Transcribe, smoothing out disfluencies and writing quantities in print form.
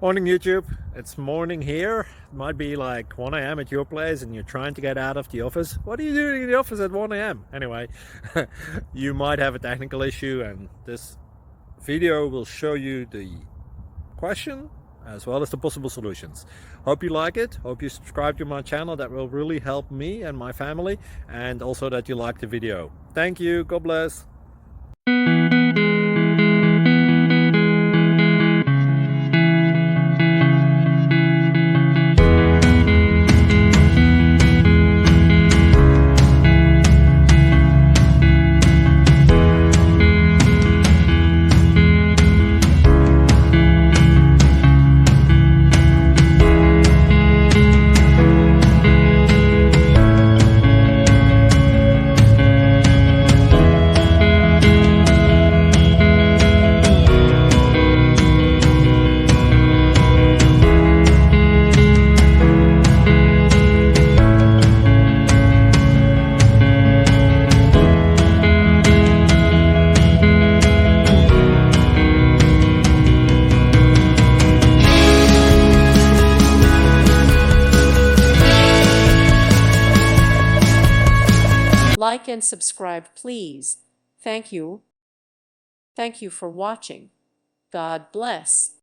Morning YouTube, it's morning here. It might be like 1 a.m. at your place and you're trying to get out of the office. What are you doing in the office at 1 a.m.? Anyway, you might have a technical issue and this video will show you the question as well as the possible solutions. Hope you like it, hope you subscribe to my channel. That will really help me and my family, and also that you like the video. Thank you, God bless. Like and subscribe, please. Thank you. Thank you for watching. God bless.